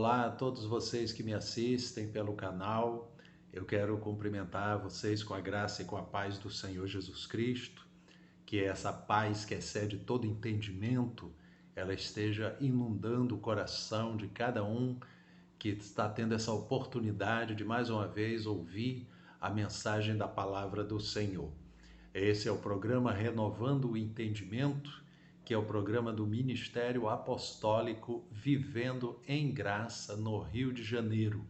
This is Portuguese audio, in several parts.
Olá a todos vocês que me assistem pelo canal. Eu quero cumprimentar vocês com a graça e com a paz do Senhor Jesus Cristo, que essa paz que excede todo entendimento, ela esteja inundando o coração de cada um que está tendo essa oportunidade de mais uma vez ouvir a mensagem da palavra do Senhor. Esse é o programa Renovando o Entendimento, que é o programa do Ministério Apostólico Vivendo em Graça no Rio de Janeiro,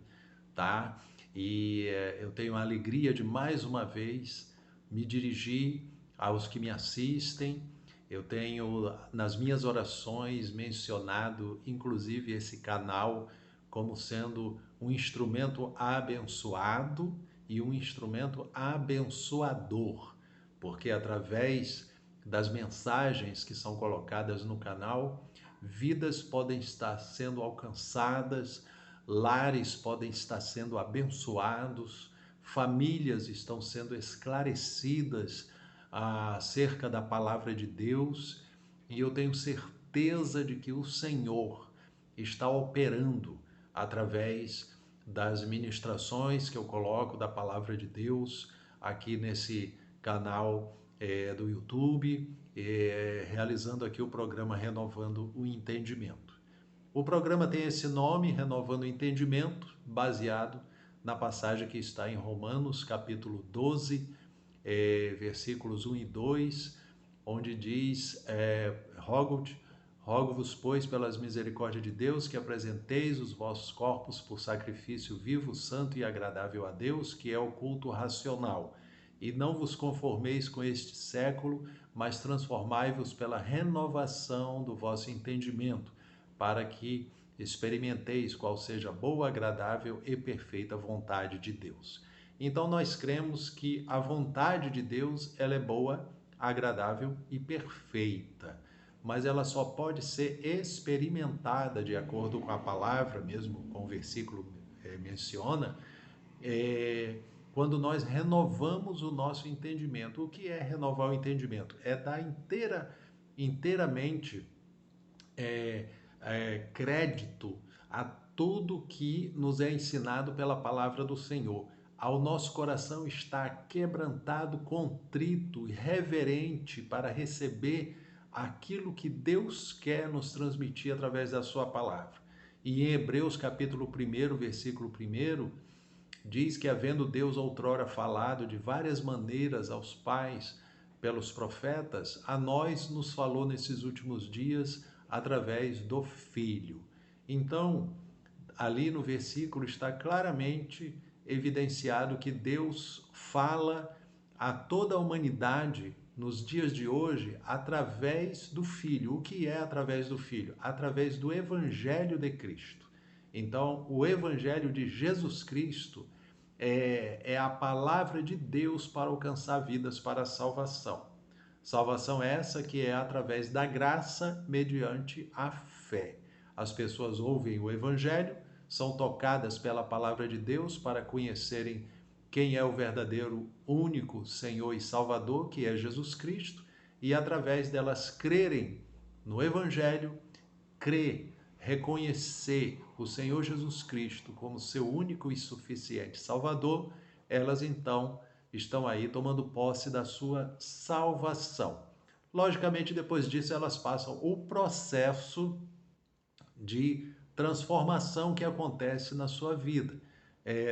tá? E eu tenho a alegria de mais uma vez me dirigir aos que me assistem. Eu tenho nas minhas orações mencionado inclusive esse canal como sendo um instrumento abençoado e um instrumento abençoador, porque através das mensagens que são colocadas no canal, vidas podem estar sendo alcançadas, lares podem estar sendo abençoados, famílias estão sendo esclarecidas acerca da palavra de Deus, e eu tenho certeza de que o Senhor está operando através das ministrações que eu coloco da palavra de Deus aqui nesse canal do YouTube, realizando aqui o programa Renovando o Entendimento. O programa tem esse nome, Renovando o Entendimento, baseado na passagem que está em Romanos, capítulo 12, versículos 1 e 2, onde diz, rogo-vos, pois, pelas misericórdias de Deus, que apresenteis os vossos corpos por sacrifício vivo, santo e agradável a Deus, que é o culto racional. E não vos conformeis com este século, mas transformai-vos pela renovação do vosso entendimento, para que experimenteis qual seja a boa, agradável e perfeita vontade de Deus. Então nós cremos que a vontade de Deus, ela é boa, agradável e perfeita, mas ela só pode ser experimentada de acordo com a palavra, mesmo com o versículo menciona, quando nós renovamos o nosso entendimento. O que é renovar o entendimento? É dar inteiramente crédito a tudo que nos é ensinado pela palavra do Senhor. Ao nosso coração estar quebrantado, contrito e reverente para receber aquilo que Deus quer nos transmitir através da sua palavra. E em Hebreus capítulo 1, versículo 1, diz que, havendo Deus outrora falado de várias maneiras aos pais pelos profetas, a nós nos falou nesses últimos dias através do Filho. Então, ali no versículo está claramente evidenciado que Deus fala a toda a humanidade nos dias de hoje através do Filho. O que é através do Filho? Através do Evangelho de Cristo. Então, o Evangelho de Jesus Cristo é a palavra de Deus para alcançar vidas para a salvação. Salvação essa que é através da graça mediante a fé. As pessoas ouvem o Evangelho, são tocadas pela palavra de Deus para conhecerem quem é o verdadeiro, único Senhor e Salvador, que é Jesus Cristo, e através delas crerem no Evangelho, reconhecer o Senhor Jesus Cristo como seu único e suficiente Salvador, elas então estão aí tomando posse da sua salvação. Logicamente, depois disso, elas passam o processo de transformação que acontece na sua vida.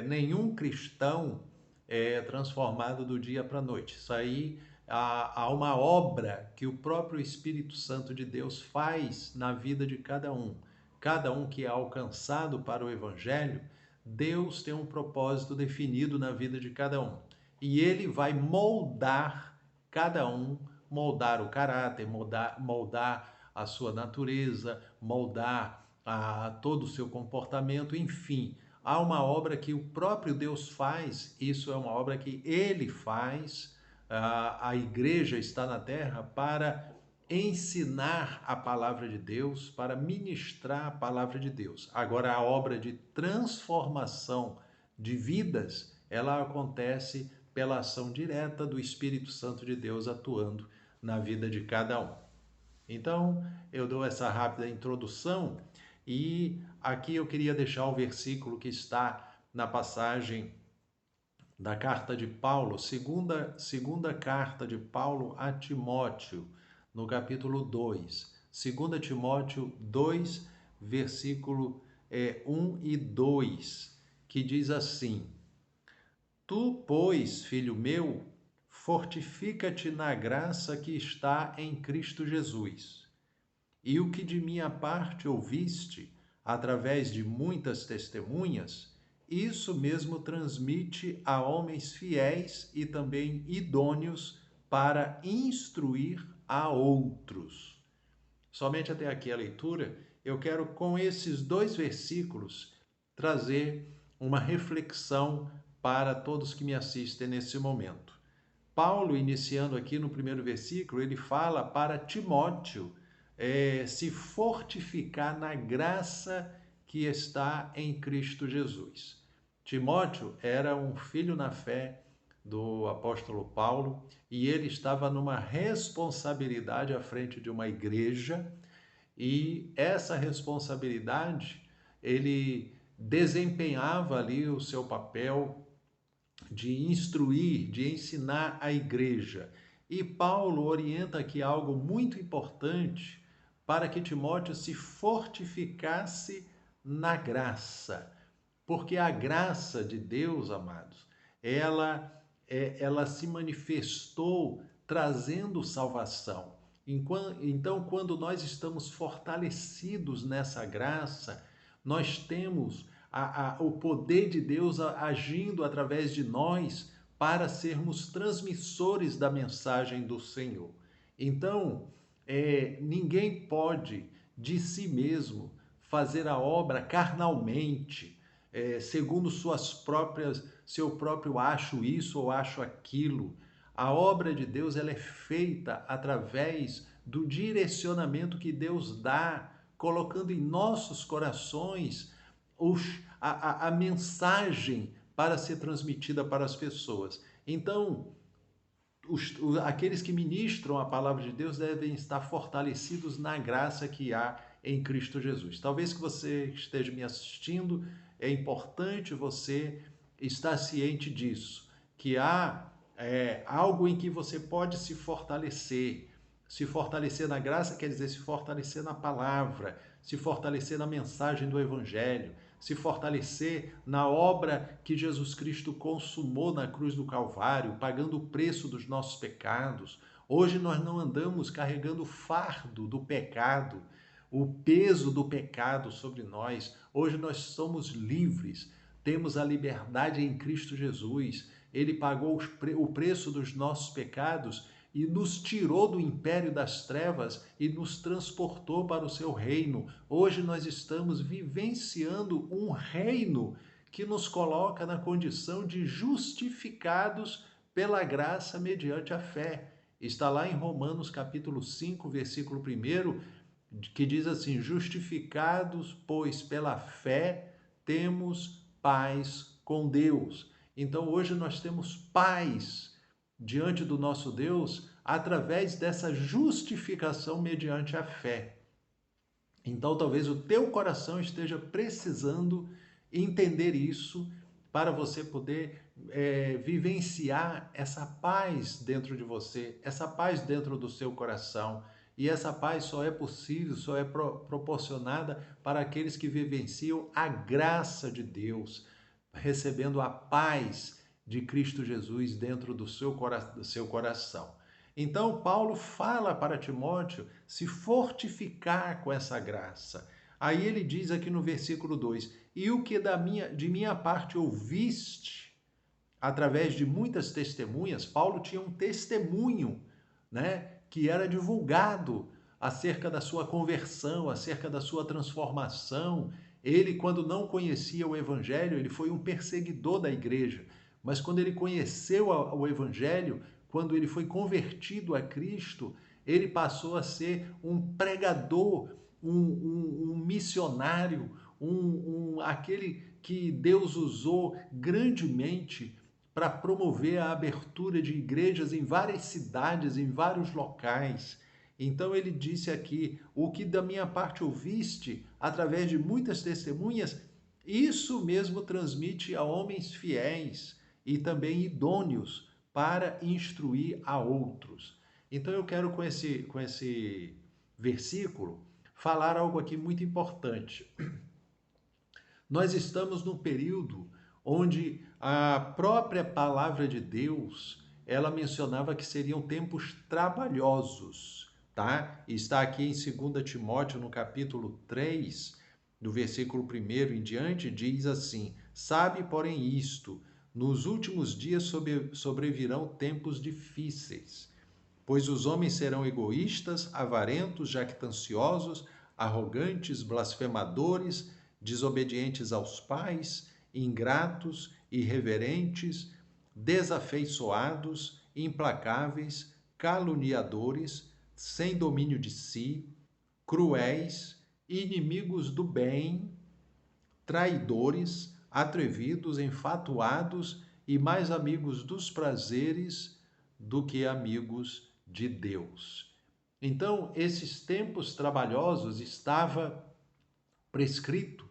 Nenhum cristão é transformado do dia para a noite. Isso aí há uma obra que o próprio Espírito Santo de Deus faz na vida de cada um. Cada um que é alcançado para o Evangelho, Deus tem um propósito definido na vida de cada um. E Ele vai moldar cada um, moldar o caráter, moldar a sua natureza, moldar todo o seu comportamento, enfim. Há uma obra que o próprio Deus faz, isso é uma obra que Ele faz. A igreja está na terra para ensinar a palavra de Deus, para ministrar a palavra de Deus. Agora, a obra de transformação de vidas, ela acontece pela ação direta do Espírito Santo de Deus atuando na vida de cada um. Então, eu dou essa rápida introdução E aqui eu queria deixar o versículo que está na passagem da carta de Paulo, segunda carta de Paulo a Timóteo, no capítulo 2. 2 Timóteo 2, versículo 1 e 2, que diz assim: Tu, pois, filho meu, fortifica-te na graça que está em Cristo Jesus. E o que de minha parte ouviste, através de muitas testemunhas, isso mesmo transmite a homens fiéis e também idôneos para instruir a outros. Somente até aqui a leitura, eu quero com esses dois versículos trazer uma reflexão para todos que me assistem nesse momento. Paulo, iniciando aqui no primeiro versículo, ele fala para Timóteo se fortificar na graça que está em Cristo Jesus. Timóteo era um filho na fé do apóstolo Paulo e ele estava numa responsabilidade à frente de uma igreja, e essa responsabilidade ele desempenhava ali o seu papel de instruir, de ensinar a igreja. E Paulo orienta aqui algo muito importante para que Timóteo se fortificasse na graça. Porque a graça de Deus, amados, ela se manifestou trazendo salvação. Então, quando nós estamos fortalecidos nessa graça, nós temos o poder de Deus agindo através de nós para sermos transmissores da mensagem do Senhor. Então, ninguém pode de si mesmo fazer a obra carnalmente, segundo seu próprio acho isso ou acho aquilo. A obra de Deus ela é feita através do direcionamento que Deus dá, colocando em nossos corações a mensagem para ser transmitida para as pessoas. Então, aqueles que ministram a palavra de Deus devem estar fortalecidos na graça que há em Cristo Jesus. Talvez que você esteja me assistindo, é importante você estar ciente disso, que há algo em que você pode se fortalecer. Se fortalecer na graça quer dizer se fortalecer na palavra, se fortalecer na mensagem do Evangelho, se fortalecer na obra que Jesus Cristo consumou na cruz do Calvário, pagando o preço dos nossos pecados. Hoje nós não andamos carregando o fardo do pecado, o peso do pecado sobre nós. Hoje nós somos livres, temos a liberdade em Cristo Jesus. Ele pagou o preço dos nossos pecados e nos tirou do império das trevas e nos transportou para o seu reino. Hoje nós estamos vivenciando um reino que nos coloca na condição de justificados pela graça mediante a fé. Está lá em Romanos capítulo 5, versículo 1, que diz assim: justificados, pois pela fé temos paz com Deus. Então hoje nós temos paz diante do nosso Deus através dessa justificação mediante a fé. Então talvez o teu coração esteja precisando entender isso para você poder vivenciar essa paz dentro de você, essa paz dentro do seu coração. E essa paz só é possível, só é proporcionada para aqueles que vivenciam a graça de Deus, recebendo a paz de Cristo Jesus dentro do seu coração. Então, Paulo fala para Timóteo se fortificar com essa graça. Aí ele diz aqui no versículo 2: E o que de minha parte ouviste, através de muitas testemunhas. Paulo tinha um testemunho, né, que era divulgado acerca da sua conversão, acerca da sua transformação. Ele, quando não conhecia o Evangelho, ele foi um perseguidor da igreja. Mas quando ele conheceu o Evangelho, quando ele foi convertido a Cristo, ele passou a ser um pregador, um missionário, aquele que Deus usou grandemente para promover a abertura de igrejas em várias cidades, em vários locais. Então ele disse aqui: o que da minha parte ouviste, através de muitas testemunhas, isso mesmo transmite a homens fiéis e também idôneos para instruir a outros. Então eu quero com esse versículo falar algo aqui muito importante. Nós estamos num período onde a própria palavra de Deus, ela mencionava que seriam tempos trabalhosos, tá? Está aqui em 2 Timóteo, no capítulo 3, do versículo 1 em diante, diz assim: sabe, porém, isto, nos últimos dias sobrevirão tempos difíceis, pois os homens serão egoístas, avarentos, jactanciosos, arrogantes, blasfemadores, desobedientes aos pais, ingratos, irreverentes, desafeiçoados, implacáveis, caluniadores, sem domínio de si, cruéis, inimigos do bem, traidores, atrevidos, enfatuados e mais amigos dos prazeres do que amigos de Deus. Então, esses tempos trabalhosos estava prescrito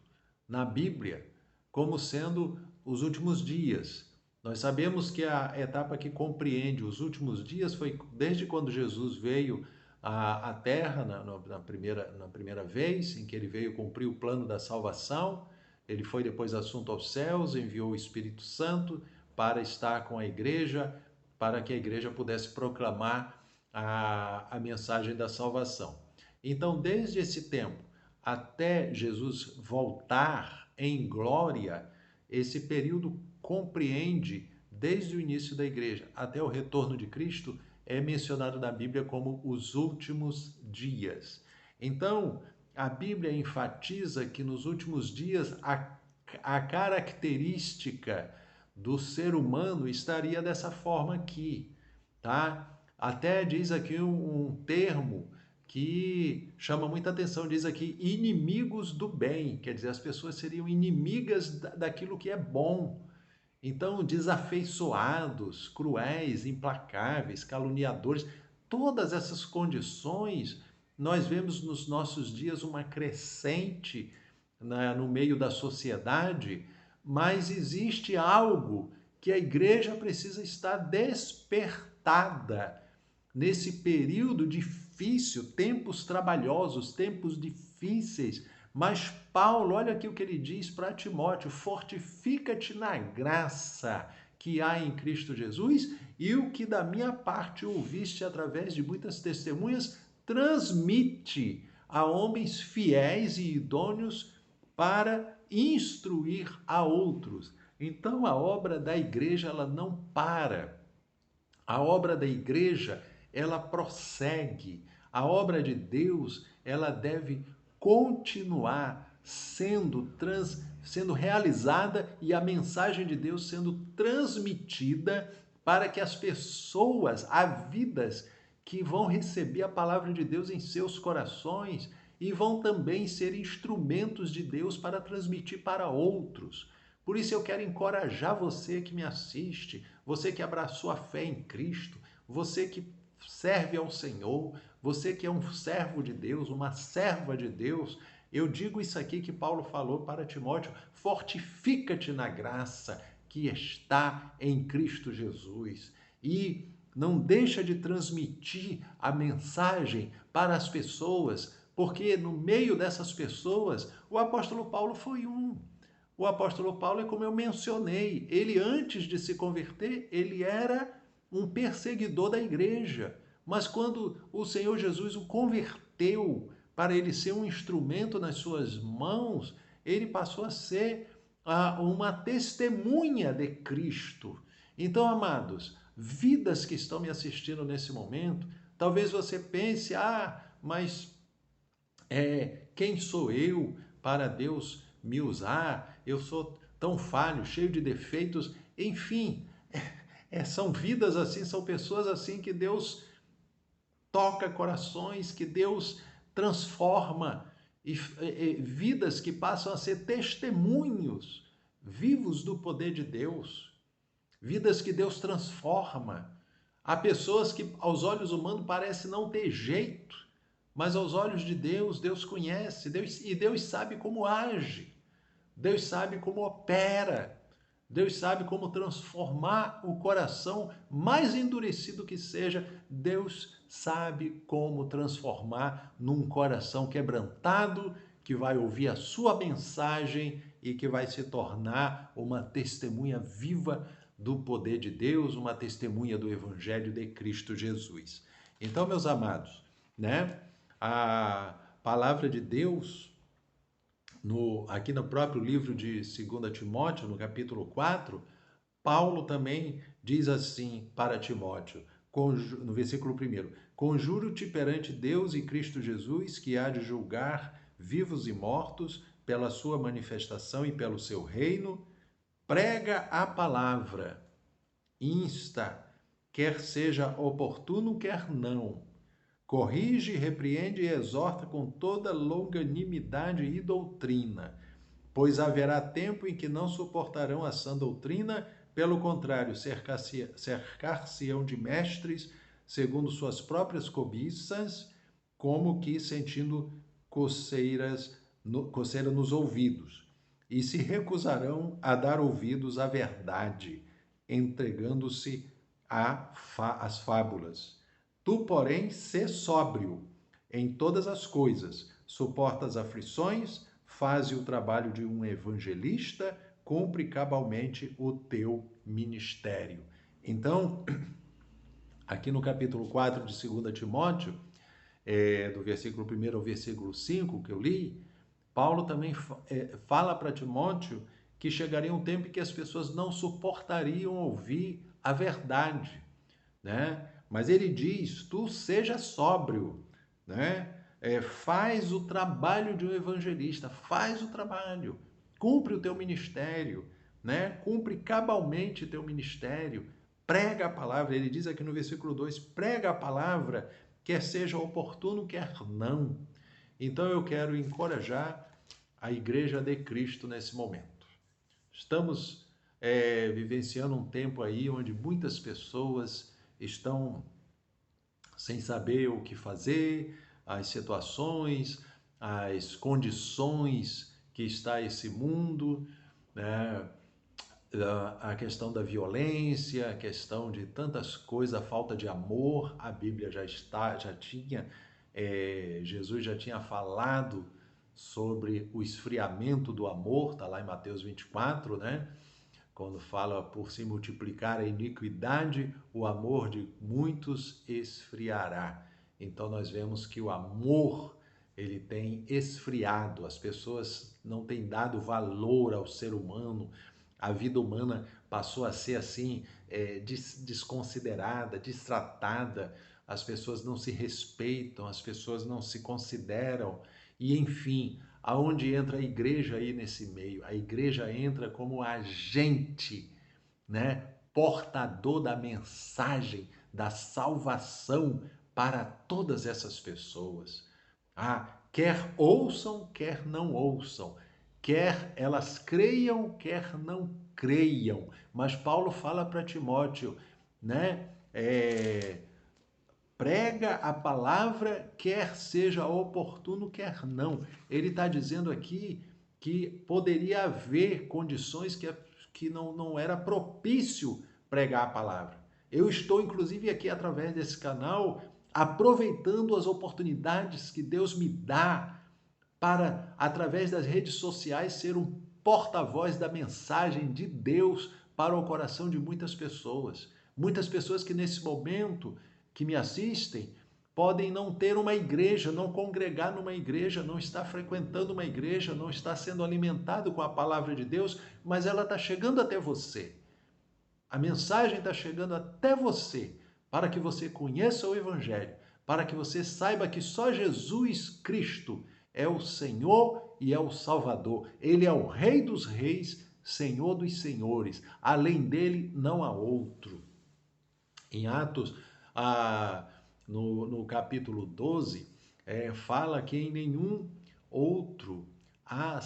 na Bíblia como sendo os últimos dias. Nós sabemos que a etapa que compreende os últimos dias foi desde quando Jesus veio à Terra na primeira vez, em que ele veio cumprir o plano da salvação. Ele foi depois assunto aos céus, enviou o Espírito Santo para estar com a igreja, para que a igreja pudesse proclamar a mensagem da salvação. Então, desde esse tempo até Jesus voltar em glória, esse período compreende desde o início da igreja até o retorno de Cristo, é mencionado na Bíblia como os últimos dias. Então, a Bíblia enfatiza que nos últimos dias a característica do ser humano estaria dessa forma aqui, tá? Até diz aqui um termo que chama muita atenção, diz aqui inimigos do bem, quer dizer, as pessoas seriam inimigas daquilo que é bom. Então, desafeiçoados, cruéis, implacáveis, caluniadores, todas essas condições, nós vemos nos nossos dias uma crescente no meio da sociedade, mas existe algo que a igreja precisa estar despertada nesse período difícil, tempos trabalhosos, tempos difíceis. Mas Paulo, olha aqui o que ele diz para Timóteo: fortifica-te na graça que há em Cristo Jesus, e o que da minha parte ouviste através de muitas testemunhas, transmite a homens fiéis e idôneos para instruir a outros. Então a obra da igreja, ela não para. A obra da igreja, ela prossegue. A obra de Deus, ela deve continuar sendo realizada e a mensagem de Deus sendo transmitida para que as pessoas, há vidas que vão receber a palavra de Deus em seus corações e vão também ser instrumentos de Deus para transmitir para outros. Por isso eu quero encorajar você que me assiste, você que abraçou a fé em Cristo, você que serve ao Senhor, você que é um servo de Deus, uma serva de Deus. Eu digo isso aqui que Paulo falou para Timóteo: fortifica-te na graça que está em Cristo Jesus. E não deixa de transmitir a mensagem para as pessoas, porque no meio dessas pessoas, o apóstolo Paulo foi um. O apóstolo Paulo é como eu mencionei, ele antes de se converter, ele era um perseguidor da igreja. Mas quando o Senhor Jesus o converteu para ele ser um instrumento nas suas mãos, ele passou a ser uma testemunha de Cristo. Então, amados, vidas que estão me assistindo nesse momento, talvez você pense: mas quem sou eu para Deus me usar? Eu sou tão falho, cheio de defeitos. Enfim, são vidas assim, são pessoas assim que Deus toca corações, que Deus transforma, e vidas que passam a ser testemunhos vivos do poder de Deus, vidas que Deus transforma. Há pessoas que aos olhos humanos parece não ter jeito, mas aos olhos de Deus, Deus conhece, Deus sabe como age, Deus sabe como opera, Deus sabe como transformar o coração, mais endurecido que seja, Deus sabe como transformar num coração quebrantado, que vai ouvir a sua mensagem e que vai se tornar uma testemunha viva do poder de Deus, uma testemunha do Evangelho de Cristo Jesus. Então, meus amados, né, a palavra de Deus, aqui no próprio livro de 2 Timóteo, no capítulo 4, Paulo também diz assim para Timóteo, no versículo 1, conjuro-te perante Deus e Cristo Jesus, que há de julgar vivos e mortos pela sua manifestação e pelo seu reino, prega a palavra, insta, quer seja oportuno, quer não, corrige, repreende e exorta com toda longanimidade e doutrina, pois haverá tempo em que não suportarão a sã doutrina, pelo contrário, cercar-se-ão de mestres, segundo suas próprias cobiças, como que sentindo coceira nos ouvidos, e se recusarão a dar ouvidos à verdade, entregando-se às fábulas. Tu, porém, sê sóbrio em todas as coisas, suporta as aflições, faze o trabalho de um evangelista, cumpre cabalmente o teu ministério. Então, aqui no capítulo 4 de 2 Timóteo, do versículo 1 ao versículo 5 que eu li, Paulo também fala para Timóteo que chegaria um tempo em que as pessoas não suportariam ouvir a verdade, né? Mas ele diz, tu seja sóbrio, né? Faz o trabalho de um evangelista, faz o trabalho, cumpre o teu ministério, né? Cumpre cabalmente o teu ministério, prega a palavra. Ele diz aqui no versículo 2, prega a palavra, quer seja oportuno, quer não. Então eu quero encorajar a Igreja de Cristo nesse momento. Estamos vivenciando um tempo aí onde muitas pessoas estão sem saber o que fazer, as situações, as condições que está esse mundo, né? A questão da violência, a questão de tantas coisas, a falta de amor, a Bíblia já tinha, Jesus já tinha falado sobre o esfriamento do amor, está lá em Mateus 24, né? Quando fala por se multiplicar a iniquidade, o amor de muitos esfriará. Então nós vemos que o amor, ele tem esfriado, as pessoas não têm dado valor ao ser humano, a vida humana passou a ser assim, desconsiderada, destratada, as pessoas não se respeitam, as pessoas não se consideram, e enfim, aonde entra a igreja aí nesse meio? A igreja entra como agente, né, portador da mensagem da salvação para todas essas pessoas. Quer ouçam, quer não ouçam, quer elas creiam, quer não creiam. Mas Paulo fala para Timóteo, né? Prega a palavra, quer seja oportuno, quer não. Ele está dizendo aqui que poderia haver condições que não era propício pregar a palavra. Eu estou, inclusive, aqui através desse canal, aproveitando as oportunidades que Deus me dá para, através das redes sociais, ser um porta-voz da mensagem de Deus para o coração de muitas pessoas. Muitas pessoas que nesse momento que me assistem podem não ter uma igreja, não congregar numa igreja, não estar frequentando uma igreja, não estar sendo alimentado com a palavra de Deus, mas ela está chegando até você. A mensagem está chegando até você, para que você conheça o Evangelho, para que você saiba que só Jesus Cristo é o Senhor e é o Salvador. Ele é o Rei dos Reis, Senhor dos Senhores. Além dele, não há outro. Em Atos, no capítulo 12, fala que em nenhum outro há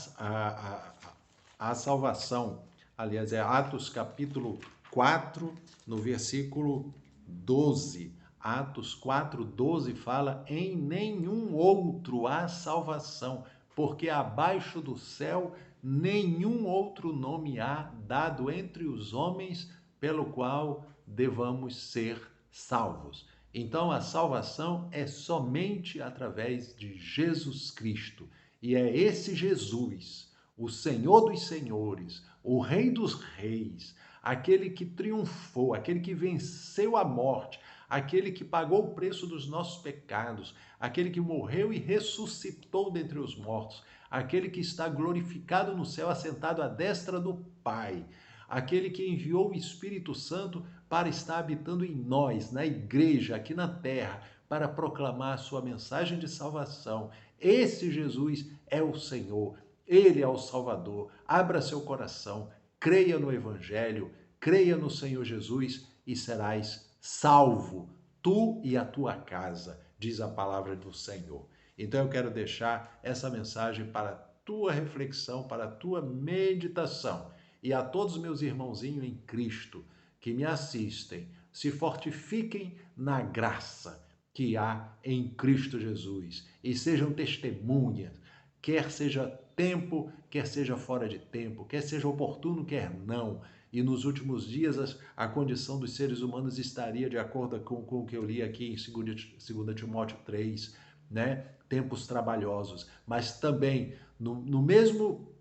salvação. Aliás, é Atos capítulo 4, no versículo 12. Atos 4:12 fala: em nenhum outro há salvação, porque abaixo do céu nenhum outro nome há dado entre os homens pelo qual devamos ser salvos. Então a salvação é somente através de Jesus Cristo. E é esse Jesus, o Senhor dos Senhores, o Rei dos Reis, aquele que triunfou, aquele que venceu a morte, aquele que pagou o preço dos nossos pecados, aquele que morreu e ressuscitou dentre os mortos, aquele que está glorificado no céu, assentado à destra do Pai, aquele que enviou o Espírito Santo para estar habitando em nós, na igreja, aqui na terra, para proclamar a sua mensagem de salvação. Esse Jesus é o Senhor, ele é o Salvador. Abra seu coração, creia no Evangelho, creia no Senhor Jesus e serás salvo, tu e a tua casa, diz a palavra do Senhor. Então eu quero deixar essa mensagem para a tua reflexão, para a tua meditação. E a todos meus irmãozinhos em Cristo que me assistem, se fortifiquem na graça que há em Cristo Jesus e sejam testemunhas, quer seja tempo, quer seja fora de tempo, quer seja oportuno, quer não. E nos últimos dias a condição dos seres humanos estaria de acordo com o que eu li aqui em 2 Timóteo 3, né? Tempos trabalhosos, mas também no mesmo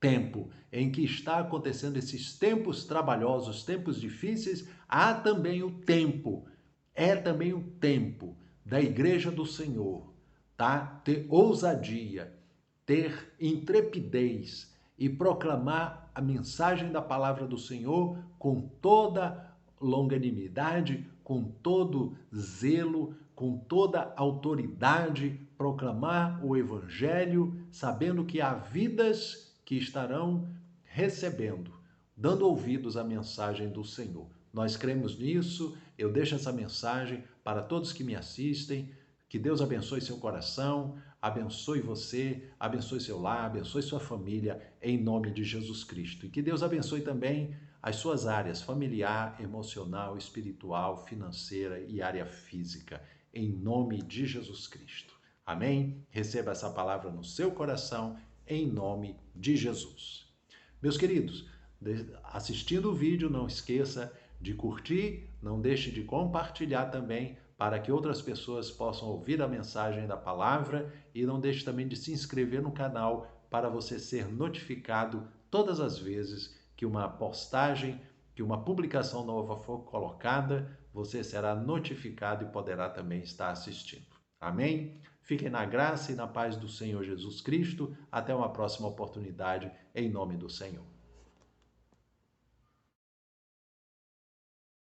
tempo em que está acontecendo esses tempos trabalhosos, tempos difíceis, há também o tempo, é também o tempo da igreja do Senhor, tá? Ter ousadia, ter intrepidez e proclamar a mensagem da palavra do Senhor com toda longanimidade, com todo zelo, com toda autoridade, proclamar o evangelho, sabendo que há vidas que estarão recebendo, dando ouvidos à mensagem do Senhor. Nós cremos nisso, eu deixo essa mensagem para todos que me assistem, que Deus abençoe seu coração, abençoe você, abençoe seu lar, abençoe sua família, em nome de Jesus Cristo. E que Deus abençoe também as suas áreas familiar, emocional, espiritual, financeira e área física, em nome de Jesus Cristo. Amém? Receba essa palavra no seu coração, em nome de Jesus. Meus queridos, assistindo o vídeo, não esqueça de curtir, não deixe de compartilhar também, para que outras pessoas possam ouvir a mensagem da palavra, e não deixe também de se inscrever no canal para você ser notificado todas as vezes que uma postagem, que uma publicação nova for colocada, você será notificado e poderá também estar assistindo. Amém? Fiquem na graça e na paz do Senhor Jesus Cristo. Até uma próxima oportunidade, em nome do Senhor.